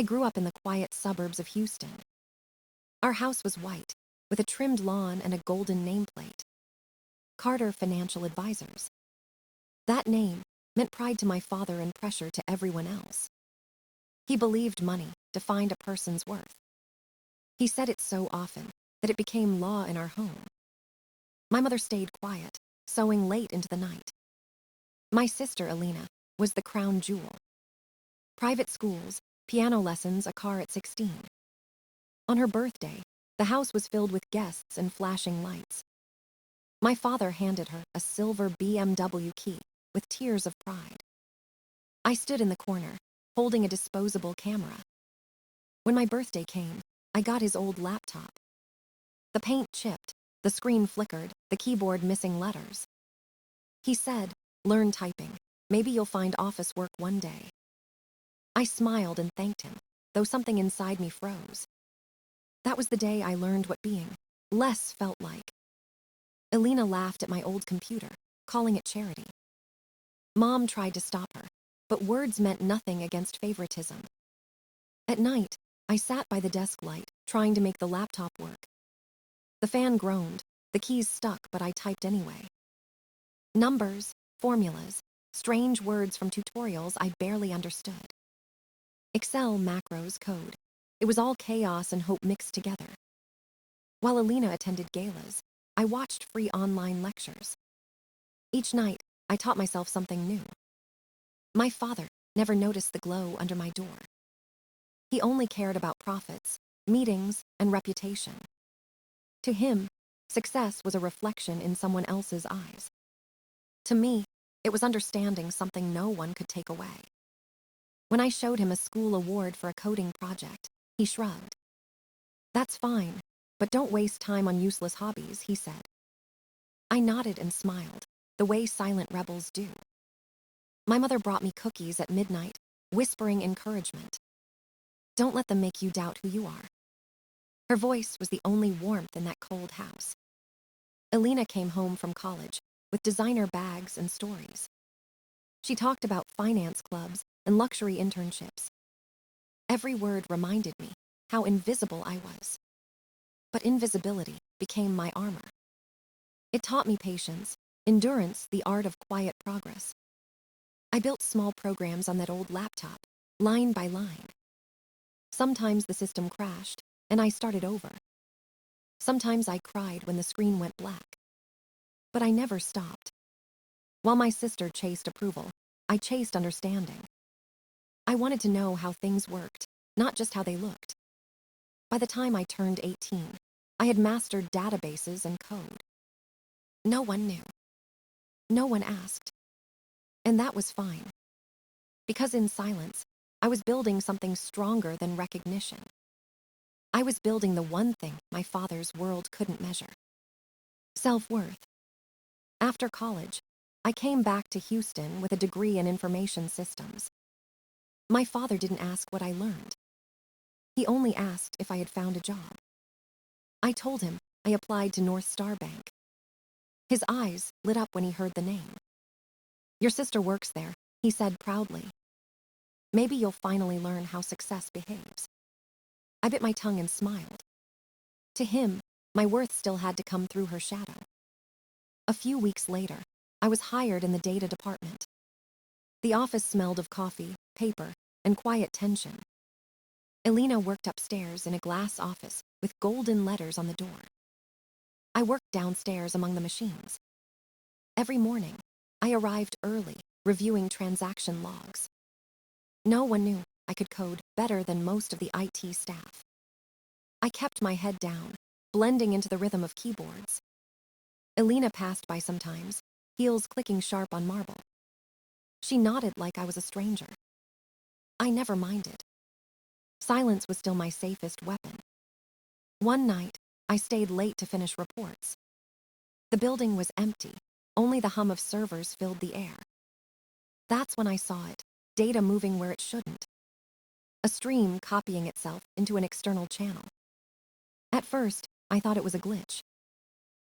I grew up in the quiet suburbs of Houston. Our house was white, with a trimmed lawn and a golden nameplate. Carter Financial Advisors. That name meant pride to my father and pressure to everyone else. He believed money defined a person's worth. He said it so often that it became law in our home. My mother stayed quiet, sewing late into the night. My sister, Elena, was the crown jewel. Private schools, piano lessons, a car at 16. On her birthday, the house was filled with guests and flashing lights. My father handed her a silver BMW key with tears of pride. I stood in the corner, holding a disposable camera. When my birthday came, I got his old laptop. The paint chipped, the screen flickered, the keyboard missing letters. He said, "Learn typing. Maybe you'll find office work one day." I smiled and thanked him, though something inside me froze. That was the day I learned what being less felt like. Elena laughed at my old computer, calling it charity. Mom tried to stop her, but words meant nothing against favoritism. At night, I sat by the desk light, trying to make the laptop work. The fan groaned, the keys stuck, but I typed anyway. Numbers, formulas, strange words from tutorials I barely understood. Excel, macros, code. It was all chaos and hope mixed together. While Elena attended galas, I watched free online lectures. Each night, I taught myself something new. My father never noticed the glow under my door. He only cared about profits, meetings, and reputation. To him, success was a reflection in someone else's eyes. To me, it was understanding something no one could take away. When I showed him a school award for a coding project, he shrugged. "That's fine, but don't waste time on useless hobbies," he said. I nodded and smiled, the way silent rebels do. My mother brought me cookies at midnight, whispering encouragement. "Don't let them make you doubt who you are." Her voice was the only warmth in that cold house. Elena came home from college with designer bags and stories. She talked about finance clubs and luxury internships. Every word reminded me how invisible I was. But invisibility became my armor. It taught me patience, endurance, the art of quiet progress. I built small programs on that old laptop, line by line. Sometimes the system crashed, and I started over. Sometimes I cried when the screen went black. But I never stopped. While my sister chased approval, I chased understanding. I wanted to know how things worked, not just how they looked. By the time I turned 18, I had mastered databases and code. No one knew. No one asked. And that was fine. Because in silence, I was building something stronger than recognition. I was building the one thing my father's world couldn't measure: self-worth. After college, I came back to Houston with a degree in information systems. My father didn't ask what I learned. He only asked if I had found a job. I told him I applied to North Star Bank. His eyes lit up when he heard the name. "Your sister works there," he said proudly. "Maybe you'll finally learn how success behaves." I bit my tongue and smiled. To him, my worth still had to come through her shadow. A few weeks later, I was hired in the data department. The office smelled of coffee, paper, and quiet tension. Elena worked upstairs in a glass office with golden letters on the door. I worked downstairs among the machines. Every morning, I arrived early, reviewing transaction logs. No one knew I could code better than most of the IT staff. I kept my head down, blending into the rhythm of keyboards. Elena passed by sometimes, heels clicking sharp on marble. She nodded like I was a stranger. I never minded. Silence was still my safest weapon. One night, I stayed late to finish reports. The building was empty, only the hum of servers filled the air. That's when I saw it, data moving where it shouldn't. A stream copying itself into an external channel. At first, I thought it was a glitch.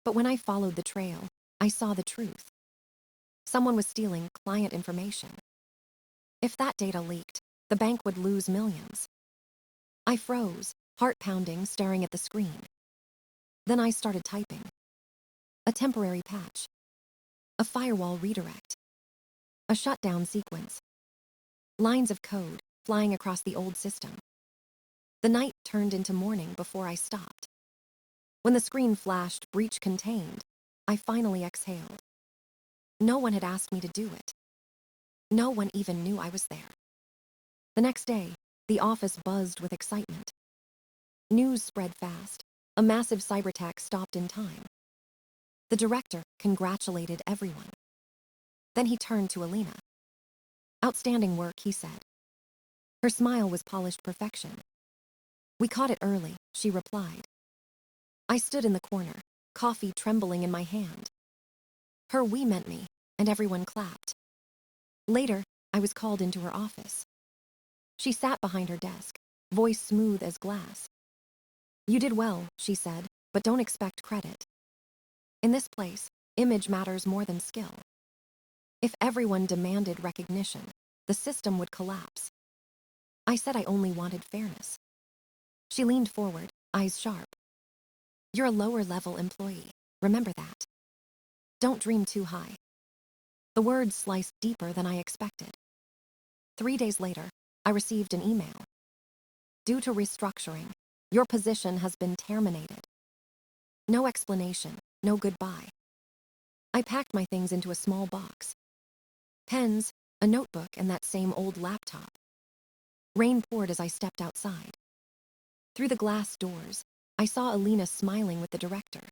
But when I followed the trail, I saw the truth. Someone was stealing client information. If that data leaked, the bank would lose millions. I froze, heart pounding, staring at the screen. Then I started typing. A temporary patch. A firewall redirect. A shutdown sequence. Lines of code flying across the old system. The night turned into morning before I stopped. When the screen flashed breach contained, I finally exhaled. No one had asked me to do it. No one even knew I was there. The next day, the office buzzed with excitement. News spread fast. A massive cyberattack stopped in time. The director congratulated everyone. Then he turned to Elena. Outstanding work, he said. Her smile was polished perfection. We caught it early, she replied. I stood in the corner, coffee trembling in my hand. Her "we" meant me, and everyone clapped. Later, I was called into her office. She sat behind her desk, voice smooth as glass. You did well, she said, but don't expect credit. In this place, image matters more than skill. If everyone demanded recognition, the system would collapse. I said I only wanted fairness. She leaned forward, eyes sharp. You're a lower-level employee, remember that. Don't dream too high. The words sliced deeper than I expected. 3 days later, I received an email. Due to restructuring, your position has been terminated. No explanation, no goodbye. I packed my things into a small box. Pens, a notebook, and that same old laptop. Rain poured as I stepped outside. Through the glass doors, I saw Elena smiling with the director.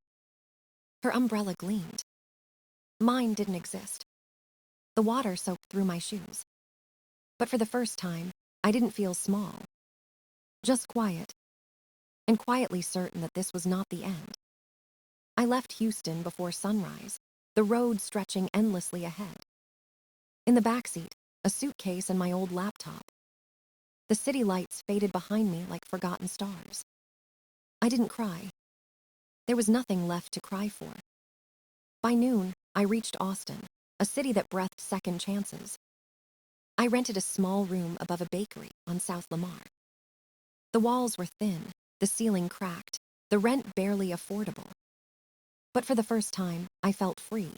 Her umbrella gleamed. Mine didn't exist. The water soaked through my shoes. But for the first time, I didn't feel small. Just quiet. And quietly certain that this was not the end. I left Houston before sunrise, the road stretching endlessly ahead. In the backseat, a suitcase and my old laptop. The city lights faded behind me like forgotten stars. I didn't cry. There was nothing left to cry for. By noon, I reached Austin, a city that breathed second chances. I rented a small room above a bakery on South Lamar. The walls were thin, the ceiling cracked, the rent barely affordable. But for the first time, I felt free.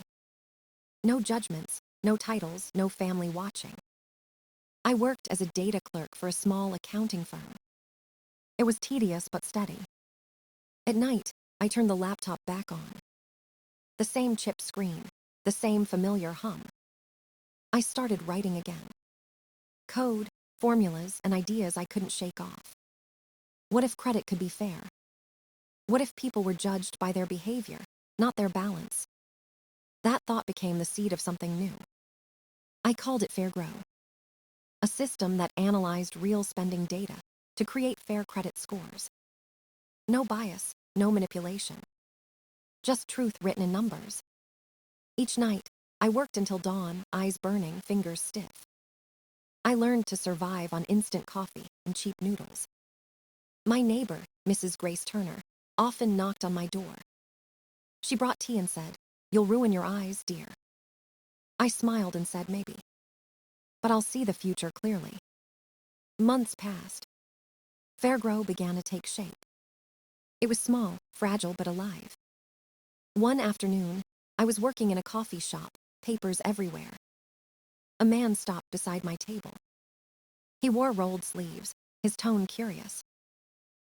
No judgments, no titles, no family watching. I worked as a data clerk for a small accounting firm. It was tedious but steady. At night, I turned the laptop back on. The same chip screen, the same familiar hum. I started writing again. Code, formulas, and ideas I couldn't shake off. What if credit could be fair? What if people were judged by their behavior, not their balance? That thought became the seed of something new. I called it FairGrow, a system that analyzed real spending data to create fair credit scores. No bias, no manipulation. Just truth written in numbers. Each night, I worked until dawn, eyes burning, fingers stiff. I learned to survive on instant coffee and cheap noodles. My neighbor, Mrs. Grace Turner, often knocked on my door. She brought tea and said, "You'll ruin your eyes, dear." I smiled and said maybe. But I'll see the future clearly. Months passed. FairGrow began to take shape. It was small, fragile, but alive. One afternoon, I was working in a coffee shop, papers everywhere. A man stopped beside my table. He wore rolled sleeves, his tone curious.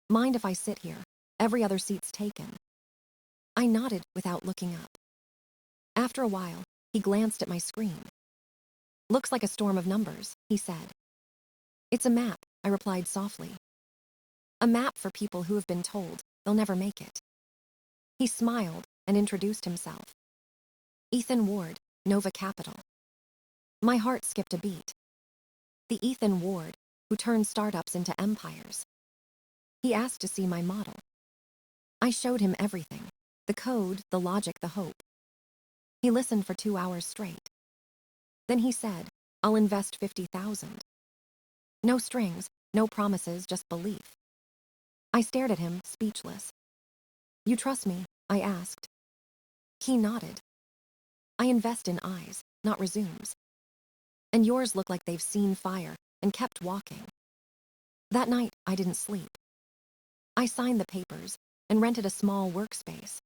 Mind if I sit here? Every other seat's taken. I nodded without looking up. After a while, he glanced at my screen. Looks like a storm of numbers, he said. It's a map, I replied softly. A map for people who have been told they'll never make it. He smiled and introduced himself. Ethan Ward, Nova Capital. My heart skipped a beat. The Ethan Ward who turned startups into empires. He asked to see my model. I showed him everything, the code, the logic, the hope. He listened for 2 hours straight. Then he said, I'll invest 50,000. No strings, no promises, just belief. I stared at him, speechless. You trust me? I asked. He nodded. I invest in eyes, not resumes. And yours look like they've seen fire and kept walking. That night, I didn't sleep. I signed the papers and rented a small workspace.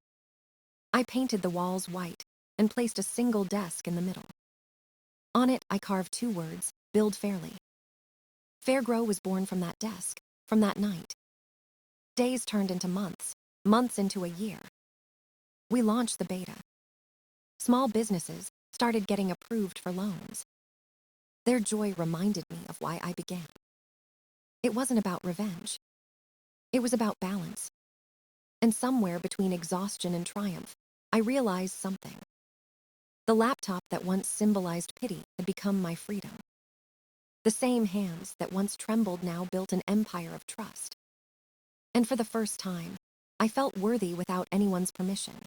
I painted the walls white and placed a single desk in the middle. On it, I carved 2 words, "Build fairly." FairGrow was born from that desk, from that night. Days turned into months, months into a year. We launched the beta. Small businesses started getting approved for loans. Their joy reminded me of why I began. It wasn't about revenge. It was about balance. And somewhere between exhaustion and triumph, I realized something. The laptop that once symbolized pity had become my freedom. The same hands that once trembled now built an empire of trust. And for the first time, I felt worthy without anyone's permission.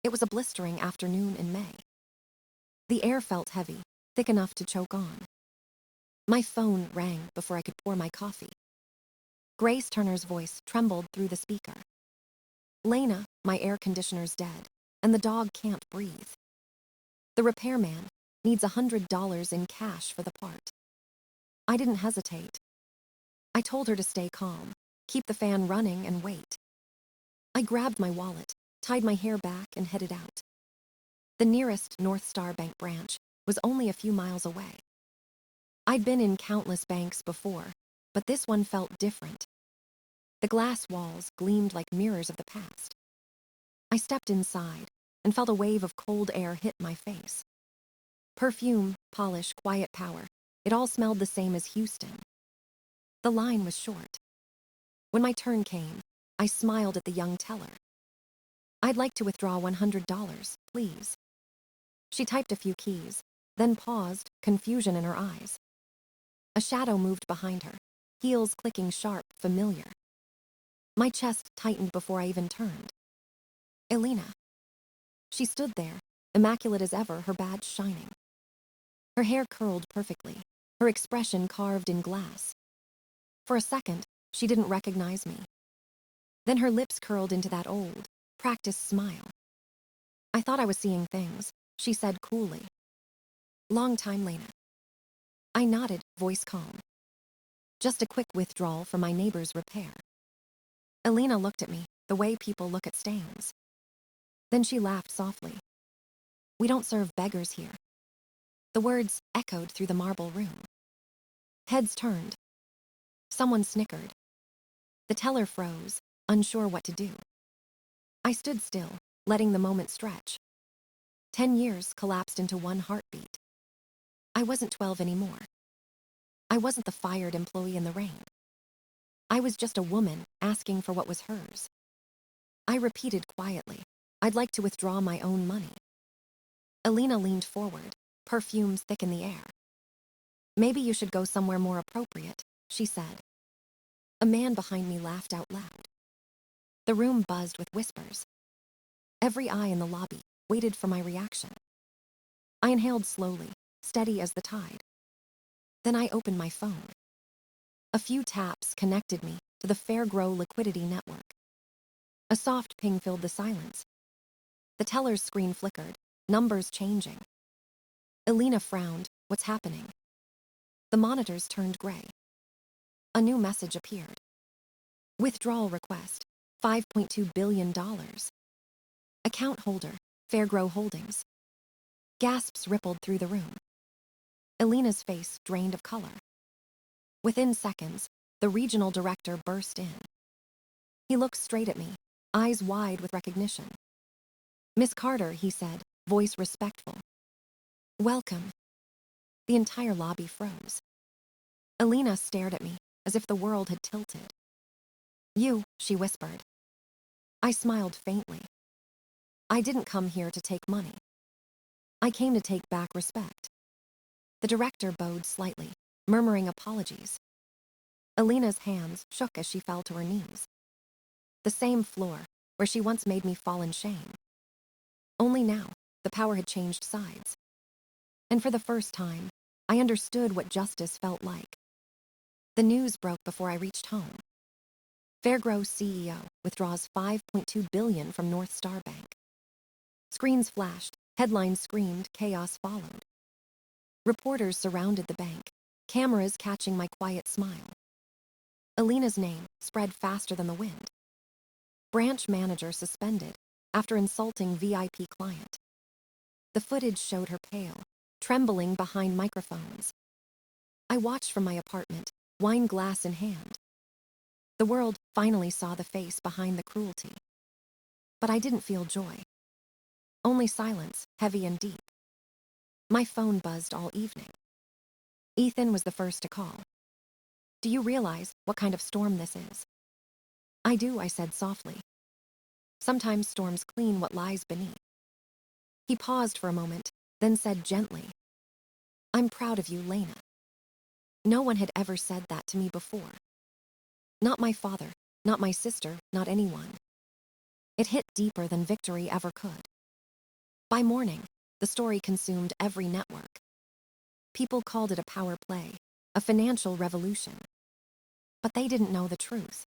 It was a blistering afternoon in May. The air felt heavy, thick enough to choke on. My phone rang before I could pour my coffee. Grace Turner's voice trembled through the speaker. "Lena, my air conditioner's dead, and the dog can't breathe. The repairman needs $100 in cash for the part." I didn't hesitate. I told her to stay calm, keep the fan running, and wait. I grabbed my wallet, tied my hair back, and headed out. The nearest North Star Bank branch was only a few miles away. I'd been in countless banks before, but this one felt different. The glass walls gleamed like mirrors of the past. I stepped inside and felt a wave of cold air hit my face. Perfume, polish, quiet power. It all smelled the same as Houston. The line was short. When my turn came, I smiled at the young teller. "I'd like to withdraw $100, please." She typed a few keys, then paused, confusion in her eyes. A shadow moved behind her, heels clicking sharp, familiar. My chest tightened before I even turned. "Elena." She stood there, immaculate as ever, her badge shining. Her hair curled perfectly, her expression carved in glass. For a second, she didn't recognize me. Then her lips curled into that old, practiced smile. "I thought I was seeing things," she said coolly. "Long time, Lena." I nodded, voice calm. "Just a quick withdrawal from my neighbor's repair." Elena looked at me, the way people look at stains. Then she laughed softly. "We don't serve beggars here." The words echoed through the marble room. Heads turned. Someone snickered. The teller froze, unsure what to do. I stood still, letting the moment stretch. 10 years collapsed into one heartbeat. I wasn't 12 anymore. I wasn't the fired employee in the rain. I was just a woman asking for what was hers. I repeated quietly, "I'd like to withdraw my own money." Elena leaned forward, perfumes thick in the air. "Maybe you should go somewhere more appropriate," she said. A man behind me laughed out loud. The room buzzed with whispers. Every eye in the lobby waited for my reaction. I inhaled slowly, steady as the tide. Then I opened my phone. A few taps connected me to the FairGrow liquidity network. A soft ping filled the silence. The teller's screen flickered, numbers changing. Elena frowned. "What's happening?" The monitors turned gray. A new message appeared. "Withdrawal request, $5.2 billion. Account holder, FairGrow Holdings." Gasps rippled through the room. Elena's face drained of color. Within seconds, the regional director burst in. He looked straight at me, eyes wide with recognition. "Miss Carter," he said, voice respectful. "Welcome." The entire lobby froze. Elena stared at me, as if the world had tilted. "You," she whispered. I smiled faintly. "I didn't come here to take money. I came to take back respect." The director bowed slightly, murmuring apologies. Elena's hands shook as she fell to her knees. The same floor, where she once made me fall in shame. Only now, the power had changed sides. And for the first time, I understood what justice felt like. The news broke before I reached home. FairGrow CEO withdraws $5.2 billion from North Star Bank. Screens flashed, headlines screamed, chaos followed. Reporters surrounded the bank, cameras catching my quiet smile. Elena's name, spread faster than the wind. Branch manager suspended after insulting VIP client. The footage showed her pale, trembling behind microphones. I watched from my apartment, wine glass in hand. The world finally saw the face behind the cruelty. But I didn't feel joy. Only silence, heavy and deep. My phone buzzed all evening. Ethan was the first to call. "Do you realize what kind of storm this is?" "I do," I said softly. "Sometimes storms clean what lies beneath." He paused for a moment, then said gently, "I'm proud of you, Lena." No one had ever said that to me before. Not my father, not my sister, not anyone. It hit deeper than victory ever could. By morning, the story consumed every network. People called it a power play, a financial revolution. But they didn't know the truth.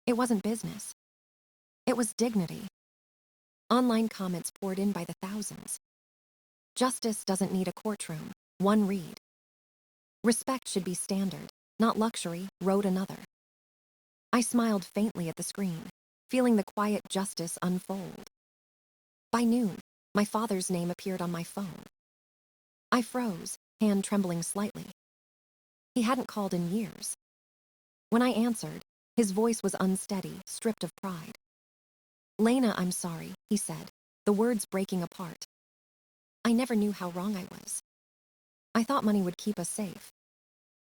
It wasn't business. It was dignity. Online comments poured in by the thousands. Justice doesn't need a courtroom, one read. Respect should be standard, not luxury, wrote another. I smiled faintly at the screen, feeling the quiet justice unfold. By noon, my father's name appeared on my phone. I froze, hand trembling slightly. He hadn't called in years. When I answered, his voice was unsteady, stripped of pride. "Lena, I'm sorry," he said, the words breaking apart. "I never knew how wrong I was. I thought money would keep us safe.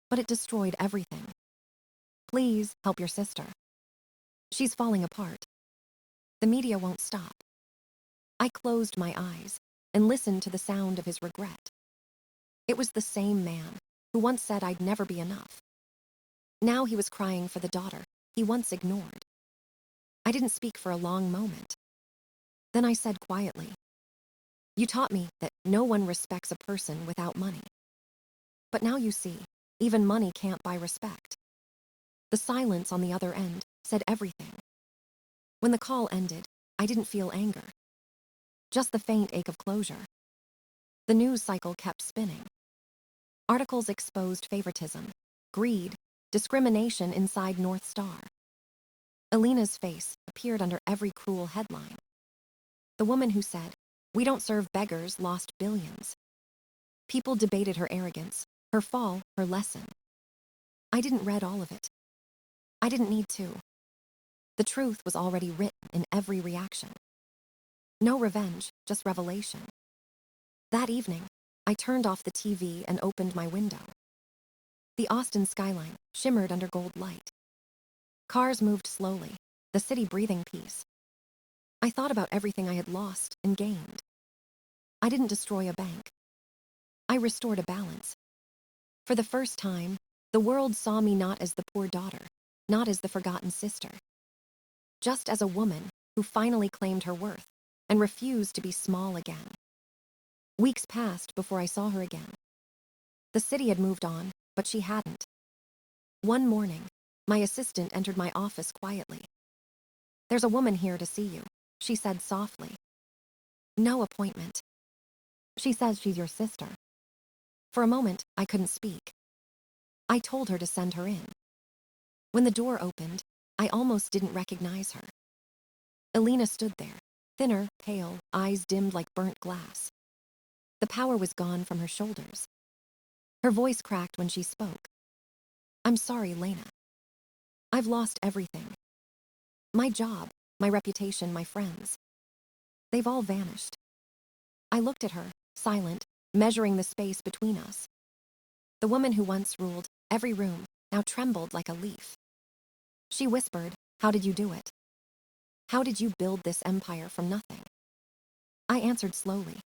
But it destroyed everything. Please help your sister. She's falling apart. The media won't stop." I closed my eyes and listened to the sound of his regret. It was the same man who once said I'd never be enough. Now he was crying for the daughter he once ignored. I didn't speak for a long moment. Then I said quietly, "You taught me that no one respects a person without money. But now you see, even money can't buy respect." The silence on the other end said everything. When the call ended, I didn't feel anger. Just the faint ache of closure. The news cycle kept spinning. Articles exposed favoritism, greed, discrimination inside North Star. Elena's face appeared under every cruel headline. The woman who said, "We don't serve beggars," lost billions. People debated her arrogance, her fall, her lesson. I didn't read all of it. I didn't need to. The truth was already written in every reaction. No revenge, just revelation. That evening, I turned off the TV and opened my window. The Austin skyline shimmered under gold light. Cars moved slowly, the city breathing peace. I thought about everything I had lost and gained. I didn't destroy a bank. I restored a balance. For the first time, the world saw me not as the poor daughter, not as the forgotten sister. Just as a woman who finally claimed her worth and refused to be small again. Weeks passed before I saw her again. The city had moved on, but she hadn't. One morning, my assistant entered my office quietly. "There's a woman here to see you," she said softly. "No appointment." "She says she's your sister." For a moment, I couldn't speak. I told her to send her in. When the door opened, I almost didn't recognize her. Elena stood there, thinner, pale, eyes dimmed like burnt glass. The power was gone from her shoulders. Her voice cracked when she spoke. "I'm sorry, Lena. I've lost everything. My job, my reputation, my friends. They've all vanished." I looked at her, silent, measuring the space between us. The woman who once ruled every room now trembled like a leaf. She whispered, "How did you do it? How did you build this empire from nothing?" I answered slowly.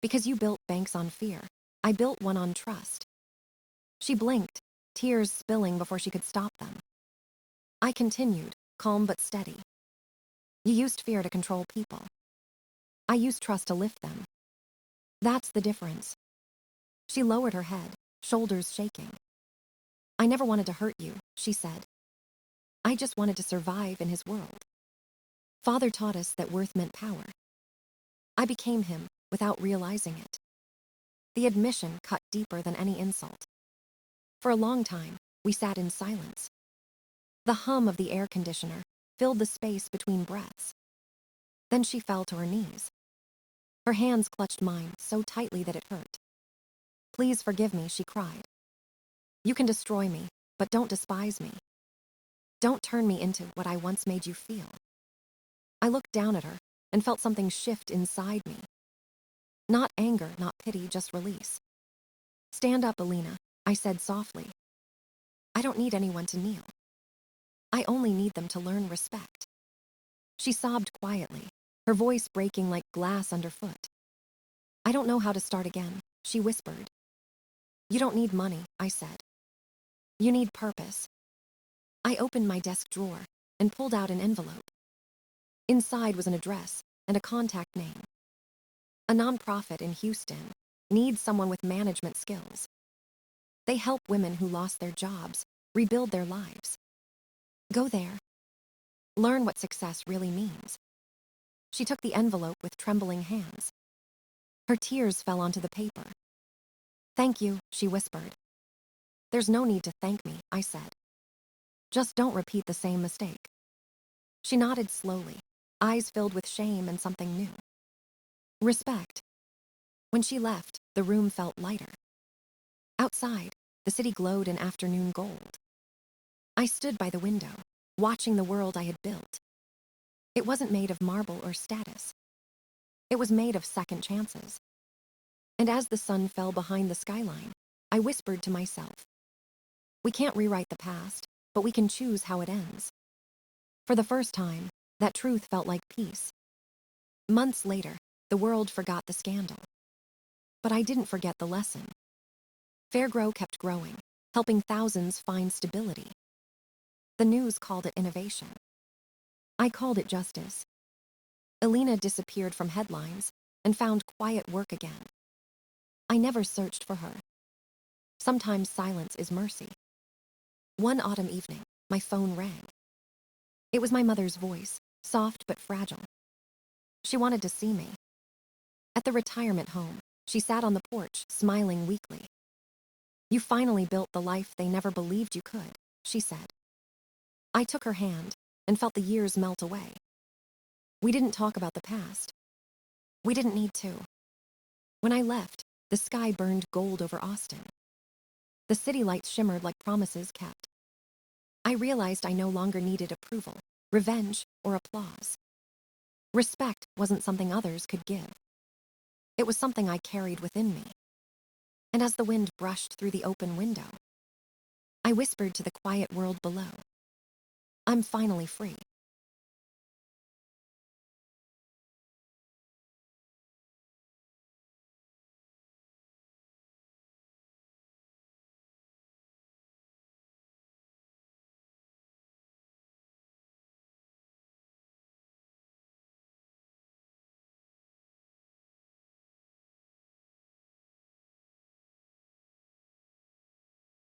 "Because you built banks on fear. I built one on trust." She blinked, tears spilling before she could stop them. I continued, calm but steady. "You used fear to control people. I used trust to lift them. That's the difference." She lowered her head, shoulders shaking. "I never wanted to hurt you," she said. "I just wanted to survive in his world. Father taught us that worth meant power. I became him without realizing it." The admission cut deeper than any insult. For a long time, we sat in silence. The hum of the air conditioner filled the space between breaths. Then she fell to her knees. Her hands clutched mine so tightly that it hurt. "Please forgive me," she cried. "You can destroy me, but don't despise me. Don't turn me into what I once made you feel." I looked down at her and felt something shift inside me. Not anger, not pity, just release. "Stand up, Elena," I said softly. "I don't need anyone to kneel. I only need them to learn respect." She sobbed quietly, her voice breaking like glass underfoot. "I don't know how to start again," she whispered. "You don't need money," I said. "You need purpose." I opened my desk drawer and pulled out an envelope. Inside was an address and a contact name. A nonprofit in Houston needs someone with management skills. They help women who lost their jobs rebuild their lives. Go there. Learn what success really means. She took the envelope with trembling hands. Her tears fell onto the paper. "Thank you," she whispered. "There's no need to thank me," I said. "Just don't repeat the same mistake." She nodded slowly, eyes filled with shame and something new. Respect. When she left, the room felt lighter. Outside, the city glowed in afternoon gold. I stood by the window, watching the world I had built. It wasn't made of marble or status. It was made of second chances. And as the sun fell behind the skyline, I whispered to myself, "We can't rewrite the past, but we can choose how it ends." For the first time, that truth felt like peace. Months later, the world forgot the scandal. But I didn't forget the lesson. FairGrow kept growing, helping thousands find stability. The news called it innovation. I called it justice. Elena disappeared from headlines and found quiet work again. I never searched for her. Sometimes silence is mercy. One autumn evening, my phone rang. It was my mother's voice, soft but fragile. She wanted to see me. At the retirement home, she sat on the porch, smiling weakly. "You finally built the life they never believed you could," she said. I took her hand and felt the years melt away. We didn't talk about the past. We didn't need to. When I left, the sky burned gold over Austin. The city lights shimmered like promises kept. I realized I no longer needed approval, revenge, or applause. Respect wasn't something others could give. It was something I carried within me. And as the wind brushed through the open window, I whispered to the quiet world below, "I'm finally free."